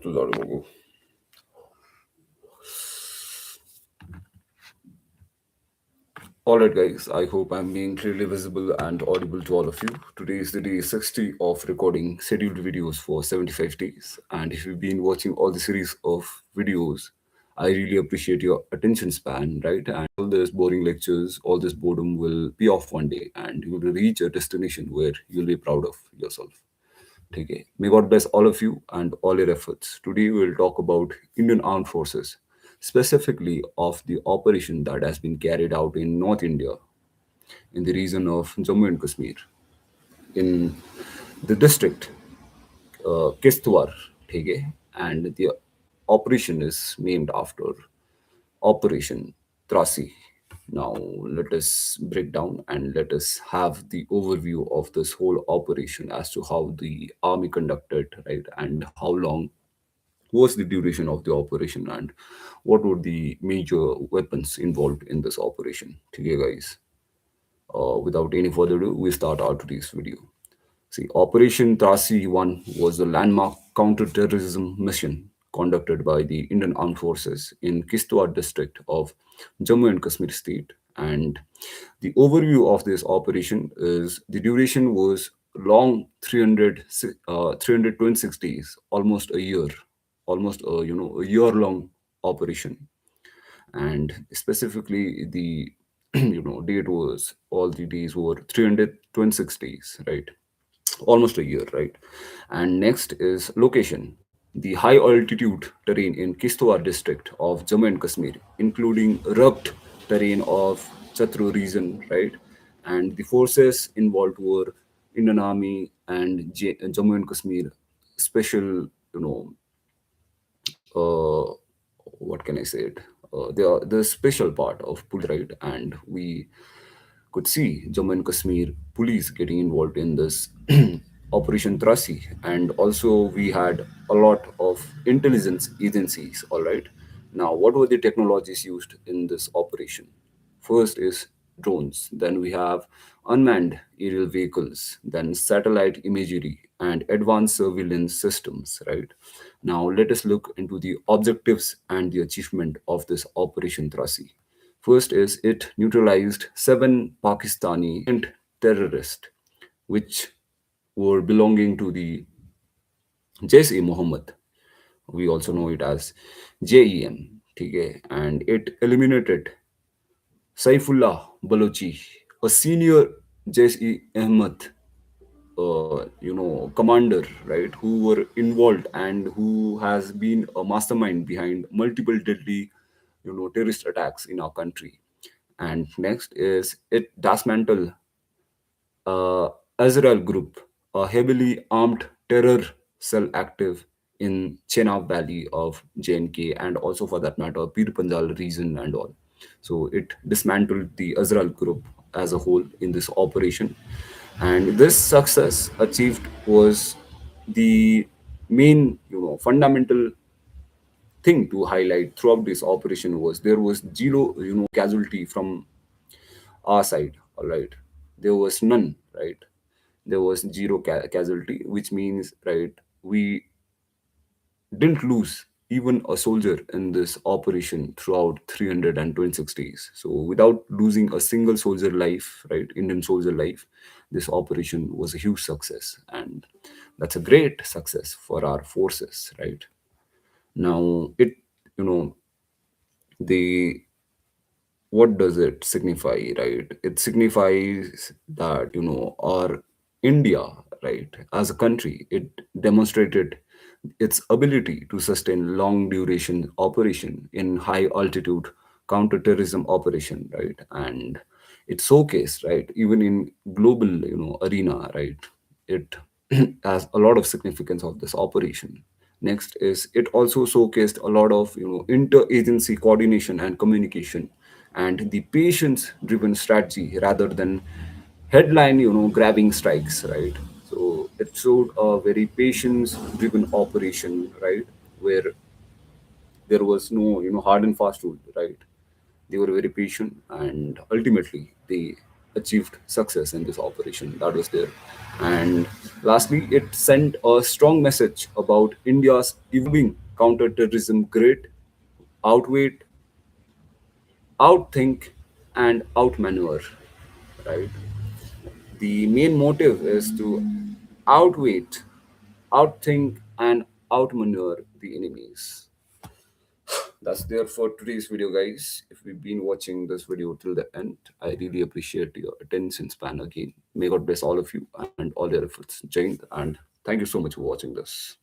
Tuzaru. Alright, guys, I hope I'm being clearly visible and audible to all of you. Today is the day 60 of recording scheduled videos for 75 days. And if you've been watching all the series of videos, I really appreciate your attention span, right? And all these boring lectures, all this boredom will be off one day and you will reach a destination where you'll be proud of yourself. Okay. May God bless all of you and all your efforts. Today we will talk about Indian Armed Forces, specifically of the operation that has been carried out in North India, in the region of Jammu and Kashmir, in the district Kishtwar, okay, and the operation is named after Operation Trasi. Now, let us break down and let us have the overview of this whole operation as to how the army conducted, right, and how long was the duration of the operation and what were the major weapons involved in this operation. Okay, guys. Without any further ado, we start our today's video. See, Operation Trasi 1 was a landmark counter-terrorism mission conducted by the Indian Armed Forces in Kishtwar district of Jammu and Kashmir state. And the overview of this operation is the duration was long 326 days, almost a year, almost a year long operation, and specifically the date was all the days were 326 days, right, almost a year, right. And next is location, the high altitude terrain in Kishtwar district of Jammu and Kashmir, including rugged terrain of Chatru region, right. And the forces involved were Indian Army and Jammu and Kashmir special, you know uh, what can I say it? They are the special part of police, right? And we could see Jammu and Kashmir police getting involved in this Operation Trasi, and also we had a lot of intelligence agencies. All right, now what were the technologies used in this operation? First is drones, then we have unmanned aerial vehicles, then satellite imagery and advanced surveillance systems, right? Now let us look into the objectives and the achievement of this Operation Trasi. First is it neutralized seven Pakistani terrorists, which were belonging to the Jaish-e Mohammed. We also know it as JEM. Okay, and it eliminated Saifullah Balochi, a senior Jaish-e Ahmed, commander, right, who were involved and who has been a mastermind behind multiple deadly, terrorist attacks in our country. And next is it dismantled uh, Azrael Group, a heavily armed terror cell active in Chenab Valley of JNK and also for that matter Pir Panjal region and all. So it dismantled the Azrael Group as a whole in this operation. And this success achieved was the main, fundamental thing to highlight throughout this operation was there was zero, casualty from our side. All right, there was none, right. There was zero casualty, which means, right, we didn't lose even a soldier in this operation throughout 326 days. So without losing a single soldier life, right, Indian soldier life, this operation was a huge success, and that's a great success for our forces, right. Now it, you know the what does it signify, right? It signifies that, our India, right, as a country, it demonstrated its ability to sustain long duration operation in high altitude counterterrorism operation, right. And it showcased, right, even in global, arena, right. It has a lot of significance of this operation. Next is it also showcased a lot of, interagency coordination and communication and the patience driven strategy rather than headline, grabbing strikes, right. So it showed a very patience driven operation, right, where there was no, hard and fast rule, right. They were very patient and ultimately they achieved success in this operation that was there. And lastly, it sent a strong message about India's evolving counterterrorism grit, outwit, outthink, and outmaneuver. Right. The main motive is to outwit, outthink, and outmaneuver the enemies. That's there for today's video, guys. If you've been watching this video till the end, I really appreciate your attention span again. May God bless all of you and all your efforts. Jai Hind, and thank you so much for watching this.